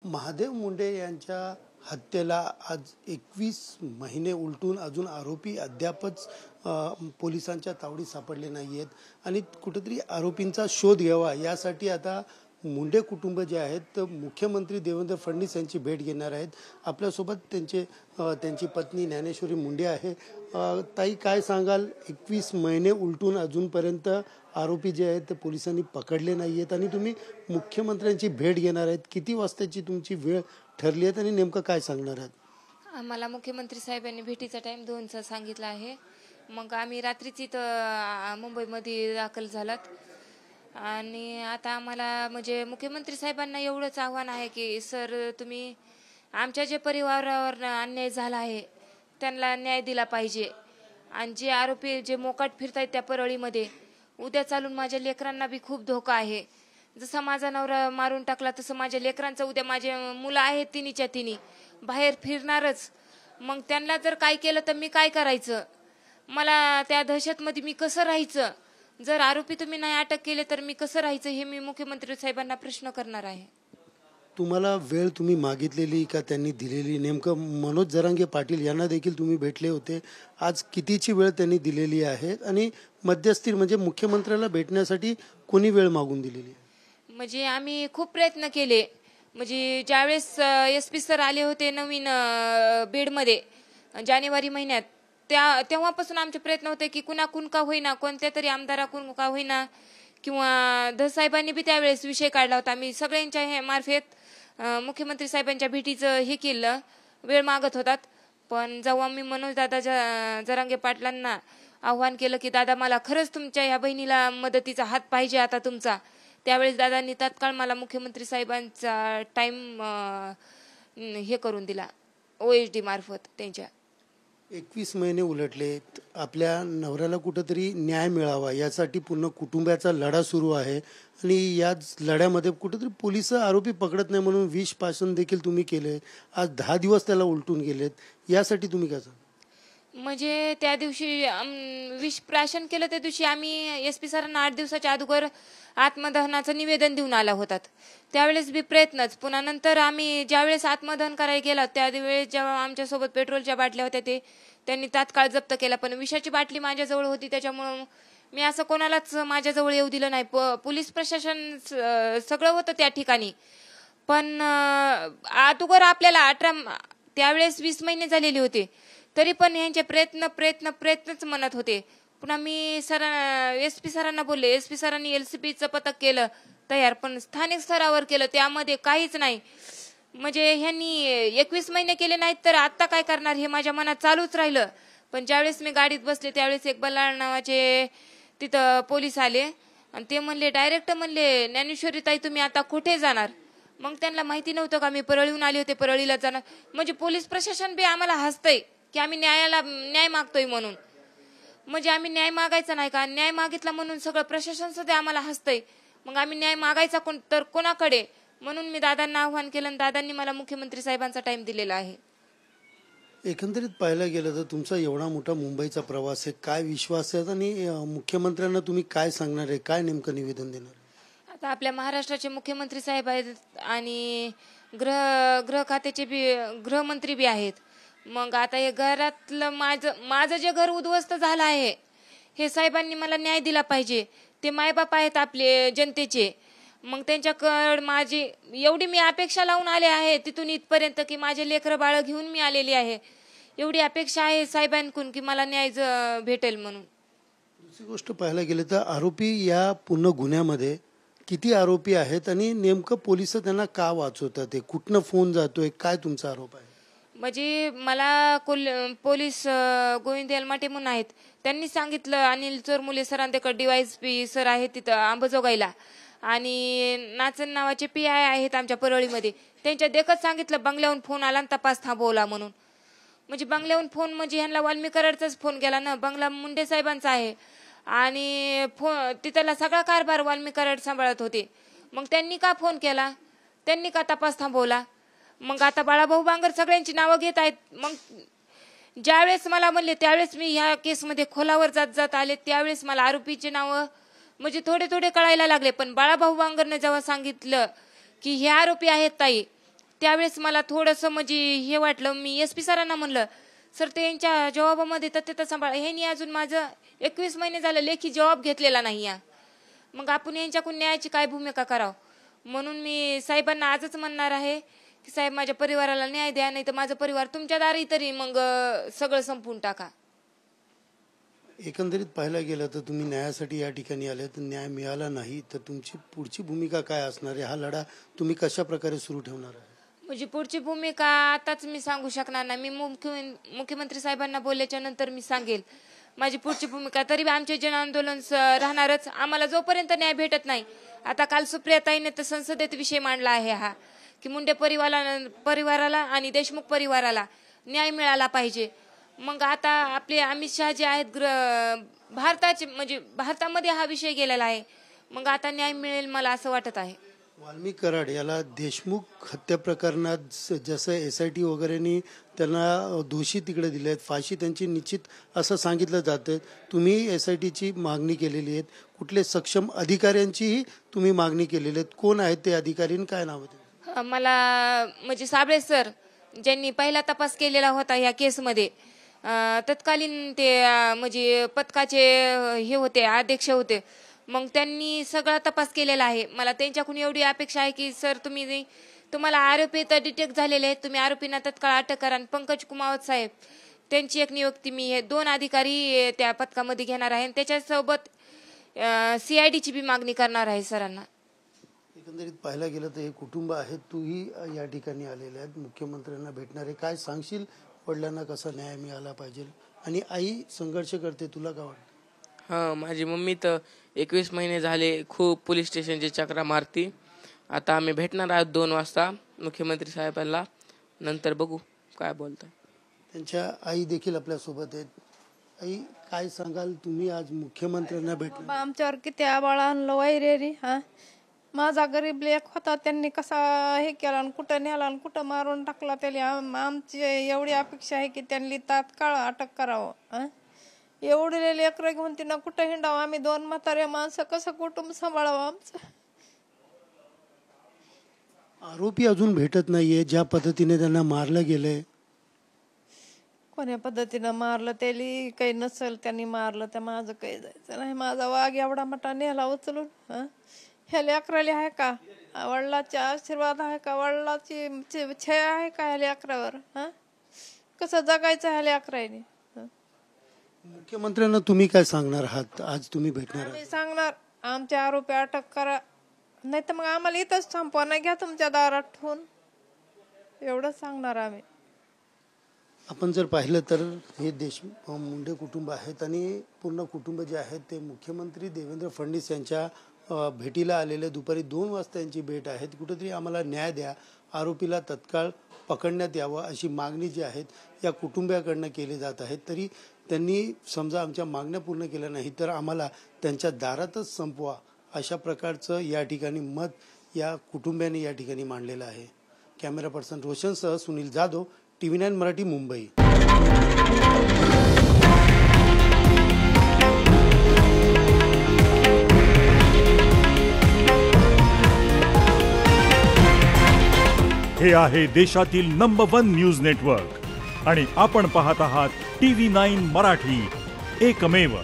महादेव मुंडे यांच्या हत्येला आज 21 महिने उलटून अजून आरोपी अद्यापच पोलिसांच्या तावडीत सापडले नाहीयेत आणि कुठेतरी आरोपींचा शोध घ्यावा यासाठी आता मुंडे कुटुंब जे आहेत मुख्यमंत्री देवेंद्र फडणवीस यांची भेट घेणार आहेत। आपल्यासोबत त्यांची पत्नी ज्ञानेश्वरी मुंडे आहे। ताई, काय सांगाल? 21 महिने उलटून अजूनपर्यंत आरोपी जे आहेत ते पोलिसांनी पकडले नाहीयेत आणि तुम्ही मुख्यमंत्र्यांची भेट घेणार आहेत। किती वाजताची तुमची वेळ ठरली आहे आणि नेमकं काय सांगणार आहात? आम्हाला मुख्यमंत्री साहेबांनी भेटीचा टाइम 2चा सांगितला आहे। मग आम्ही रात्रीच इथं मुंबईमध्ये दाखल झालात आणि आता आम्हाला म्हणजे मुख्यमंत्री साहेबांना एवढंच आव्हान आहे की सर, तुम्ही आमच्या जे परिवारावर अन्याय झाला आहे त्यांना न्याय दिला पाहिजे आणि जे आरोपी जे मोकाट फिरतायत त्या परळीमध्ये, उद्या चालून माझ्या लेकरांना बी खूप धोका आहे। जसा माझा नवरा मारून टाकला तसं माझ्या लेकरांचं उद्या माझे मुलं आहेत तिन्हीच्या तिन्ही बाहेर फिरणारच। मग त्यांना जर काय केलं तर मी काय करायचं? मला त्या दहशतमध्ये मी कसं राहायचं? जर आरोपी तुम्ही नाही अटक केले तर मी कसं राहायचं हे मी मुख्यमंत्री साहेबांना प्रश्न करणार आहे। तुम्हाला वेळ तुम्ही मागितलेली का त्यांनी दिलेली? नेमकं मनोज जरांगे पाटील यांना देखील तुम्ही भेटले होते, आज कितीची वेळ त्यांनी दिलेली आहे आणि मध्यस्थी म्हणजे मुख्यमंत्र्याला भेटण्यासाठी कोणी वेळ मागून दिलेली? म्हणजे आम्ही खूप प्रयत्न केले। म्हणजे ज्यावेळेस SP सर आले होते नवीन बेडमध्ये जानेवारी महिन्यात, तेव्हापासून आमचे प्रयत्न होते की कुणाकून का होईना, कोणत्या तरी आमदाराकून का होईना किंवा धसाहेबांनी बी त्यावेळेस विषय काढला होता। आम्ही सगळ्यांच्या हे मार्फत मुख्यमंत्री साहेबांच्या भेटीचं हे केलं, वेळ मागत होतात। पण जेव्हा मी मनोज दादा जरांगे पाटलांना आव्हान केलं की दादा मला खरंच तुमच्या ह्या बहिणीला मदतीचा हात पाहिजे आता तुमचा, त्यावेळेस दादांनी तात्काळ मला मुख्यमंत्री साहेबांचा टाइम हे करून दिला OSD मार्फत त्यांच्या। 21 महिने उलटले, आपल्या नवऱ्याला कुठेतरी न्याय मिळावा यासाठी पूर्ण कुटुंबाचा लढा सुरू आहे आणि या लढ्यामध्ये कुठेतरी पोलिस आरोपी पकडत नाही म्हणून विष प्राशन देखील तुम्ही केले। आज 10 दिवस त्याला उलटून गेलेत, यासाठी तुम्ही काय सांगा? म्हणजे त्या दिवशी विष प्राशन केलं त्या दिवशी आम्ही SP सरांना 8 दिवसाच्या अगोदर आत्मदहनाचं निवेदन देऊन आला होतात, त्यावेळेस बी प्रयत्नच। पुन्हा नंतर आम्ही ज्यावेळेस आत्मदहन करायला गेला त्यावेळेस जेव्हा आमच्यासोबत पेट्रोलच्या बाटल्या होत्या त्यांनी तात्काळ जप्त केला, पण विषाची बाटली माझ्याजवळ होती त्याच्यामुळं मी असं कोणालाच माझ्याजवळ येऊ दिलं नाही। पोलीस प्रशासन सगळं होतं त्या ठिकाणी, पण अगोदर आपल्याला त्यावेळेस 20 महिने झालेले होते तरी पण यांचे प्रयत्नच म्हणत होते। पुन्हा मी SP सरांना बोलले, SP सरांनी LCPचं पथक केलं तयार, पण स्थानिक स्तरावर केलं त्यामध्ये काहीच नाही। म्हणजे ह्यांनी 21 महिने केले नाहीत तर आता काय करणार हे माझ्या मनात चालूच राहिलं। पण ज्यावेळेस मी गाडीत बसले त्यावेळेस एक बल्लाळ नावाचे तिथं पोलीस आले आणि ते म्हणले, डायरेक्ट म्हणले, ज्ञानेश्वरी ताई तुम्ही आता कुठे जाणार? मग त्यांना माहिती नव्हतं का मी परळीहून आले होते, परळीला जाणार। म्हणजे पोलीस प्रशासन बी आम्हाला हसतंय की आम्ही न्याय मागतोय म्हणून। म्हणजे आम्ही न्याय मागायचा नाही का? न्याय मागितला म्हणून सगळं प्रशासन सुद्धा आम्हाला हसतंय। मग आम्ही न्याय मागायचा तर कोणाकडे? म्हणून मी दादांना आव्हान केलं आणि दादांनी मला मुख्यमंत्री साहेबांचा टाइम दिलेला आहे। एकंदरीत पाहायला गेलं तर तुमचा एवढा मोठा मुंबईचा प्रवास आहे, काय विश्वास आहे आणि मुख्यमंत्र्यांना तुम्ही काय सांगणार आहे, काय नेमकं निवेदन देणार? आता आपल्या महाराष्ट्राचे मुख्यमंत्री साहेब आहेत आणि गृह खात्याचे बी गृहमंत्री बी आहेत। मग आता हे घरातलं माझं जे घर उद्ध्वस्त झालं आहे हे साहेबांनी मला न्याय दिला पाहिजे। ते मायबाप आहेत आपले जनतेचे, मग त्यांच्याकडे माझी एवढी मी अपेक्षा लावून आले आहे तिथून इथपर्यंत की माझे लेकरं बाळ घेऊन मी आलेली आहे। एवढी अपेक्षा आहे साहेबांकडून की मला न्याय भेटेल म्हणून। दुसरी गोष्ट पाहायला गेलं तर आरोपी या पूर्ण गुन्ह्यामध्ये किती आरोपी आहेत आणि नेमकं पोलिस त्यांना का वाचवतात? ते कुठनं फोन जातोय, काय तुमचा आरोप आहे? म्हणजे मला पोलीस गोविंद यलमाटे म्हणून आहेत, त्यांनी सांगितलं अनिल चोरमुले सरांकडे DYSP सर आहेत तिथं अंबाजोगाईला आणि नाचन नावाचे PI आहेत आमच्या परळीमध्ये, त्यांच्या देखत सांगितलं बंगल्याहून फोन आला आणि तपास थांबवला म्हणून। म्हणजे बंगल्याहून फोन म्हणजे ह्यांना वाल्मी कराडचाच फोन गेला ना, बंगला मुंडे साहेबांचा आहे आणि तिथला सगळा कारभार वाल्मी कराड सांभाळत होते। मग त्यांनी का फोन केला? त्यांनी का तपास थांबवला? मग आता बाळाभाऊ बांगर सगळ्यांची नावं घेत आहेत। मग ज्यावेळेस मला म्हणले त्यावेळेस मी ह्या केसमध्ये खोलावर जात आले, त्यावेळेस मला आरोपीचे नावं म्हणजे थोडे कळायला लागले। पण बाळाभाऊ बांगरने जेव्हा सांगितलं की हे आरोपी आहेत ताई, त्यावेळेस मला थोडंसं म्हणजे हे वाटलं. मी SP सरांना म्हणलं, सर त्यांच्या जबाबामध्ये तथ्यता सांभाळा, ह्यांनी अजून माझं 21 महिने झालं लेखी जबाब घेतलेला नाही आहे. मग आपण यांच्याकडून न्यायाची काय भूमिका करावं. म्हणून मी साहेबांना आजच म्हणणार आहे की साहेब माझ्या परिवाराला न्याय द्या, नाही तर माझं परिवार तुमच्या दारी तरी मग सगळं संपवून टाका. एकंदरीत पाहायला गेलं तर तुम्ही न्यायासाठी या ठिकाणी आले, तर न्याय मिळाला नाही, तर तुमची पुढची भूमिका काय असणार आहे? हा लढा तुम्ही कशा प्रकारे सुरू ठेवणार आहे? म्हणजे पुढची भूमिका आताच मी सांगू शकणार नाही. मी मुख्यमंत्री साहेबांना बोलल्याच्या नंतर मी सांगेल माझी पुढची भूमिका. तरी आमचे जन आंदोलन राहणारच आम्हाला जोपर्यंत न्याय भेटत नाही. आता काल सुप्रियाताईने तर संसदेत विषय मांडला आहे हा की मुंडे परिवाराला आणि देशमुख परिवाराला न्याय मिळाला पाहिजे. मग आता आपले अमित शहा जे आहेत भारताचे म्हणजे भारतामध्ये हा विषय गेलेला आहे. मग आता न्याय मिळेल मला असं वाटत आहे. वाल्मिक कराड याला देशमुख हत्या प्रकरणात जसं SIT वगैरेनी त्यांना दोषी तिकडे दिले आहेत, फाशी त्यांची निश्चित असं सांगितलं जातं. तुम्ही SITची मागणी केलेली आहे, कुठले सक्षम अधिकाऱ्यांचीही तुम्ही मागणी केलेली आहे. कोण आहेत ते अधिकारी, काय नाव आहे? मला म्हणजे साबळे सर ज्यांनी पहिला तपास केलेला होता या केसमध्ये, तत्कालीन ते म्हणजे पथकाचे हे होते, अध्यक्ष होते. मग त्यांनी सगळा तपास केलेला आहे. मला त्यांच्याकडून एवढी अपेक्षा आहे की सर तुम्हाला आरोपी तर डिटेक्ट झालेले आहेत, तुम्ही आरोपींना तत्काळ अटक करा. पंकज कुमावत साहेब त्यांची एक नियुक्ती मी हे 2 अधिकारी त्या पथकामध्ये घेणार आहे. त्याच्यासोबत CIDची बी मागणी करणार आहे सरांना. एकंदरीत पाहायला गेलं तर हे कुटुंब आहे, तूही या ठिकाणी आलेले आहेत, मुख्यमंत्र्यांना भेटणार आहे. काय सांगशील? वडिलांना कसा न्याय मिळाला पाहिजे आणि आई संघर्ष करते, तुला काय वाटतं? हां, माझी मम्मी तर 21 महिने झाले खूप पोलीस स्टेशनची चक्रा मारती. आता आम्ही भेटणार आहोत 2 वाजता मुख्यमंत्री साहेबांना, नंतर बघू काय बोलतात. त्यांच्या आई देखील आपल्यासोबत आहेत. आई, काय सांगाल? तुम्ही आज मुख्यमंत्र्यांना भेटला. आमच्यावर किती आबाळ आणलं वैरेरी. हा, माझा गरीब लेक होता, त्यांनी कसा हे केला आणि कुठं नेला आणि कुठं मारून टाकला. त्याला आमची एवढी अपेक्षा आहे की त्यांनी तात्काळ अटक करावं. एवढे लेकरं घेऊन तिनं कुठं हिंडावं. आम्ही 2 म्हातारे माणसं कसं कुटुंब सांभाळावं आमचं? आरोपी अजून भेटत नाहीये. ज्या पद्धतीने त्यांना मारलं गेलंय, कोण्या पद्धतीनं मारलं त्याला काही नसेल, त्यांनी मारलं तर माझं काही जायचं नाही. माझा वाघ एवढा मोठा नेला उचलून. ह्या लेकराला आहे का वडिलाचा आशीर्वाद आहे का? वडिलाची छाया आहे का ह्या लेकरावर? कसं जगायचं ह्या लेकराने? मुख्यमंत्र्यांना तुम्ही काय सांगणार आहात? आज तुम्ही भेटणार आहात. आम्ही सांगणार आमचे आरोपी अटक करा, नाही तर मग आम्हाला इथंच थांबवा, नाही घ्या तुमच्या दारात ठेवून, एवढंच सांगणार आम्ही. आपण जर पाहिलं तर हे मुंडे कुटुंब आहेत आणि पूर्ण कुटुंब जे आहेत ते मुख्यमंत्री देवेंद्र फडणवीस यांच्या भेटीला आलेले. दुपारी 2 वाजता यांची भेट आहे. कुठेतरी आम्हाला न्याय द्या, आरोपीला तत्काळ पकडण्यात यावं अशी मागणी जी आहेत या कुटुंबियाकडनं केली जात आहे. तरी त्यांनी समजा आमच्या मागण्या पूर्ण केल्या नाही तर आम्हाला त्यांच्या दारातच संपवा अशा प्रकारचं या ठिकाणी मत या कुटुंबियांनी या ठिकाणी मांडलेलं आहे. कॅमेरा पर्सन रोशनसह सुनील जाधव, TV9 मराठी, मुंबई. हे आहे देशातील नंबर 1 न्यूज नेटवर्क आणि आपण पाहत आहात TV9 मराठी, एकमेव.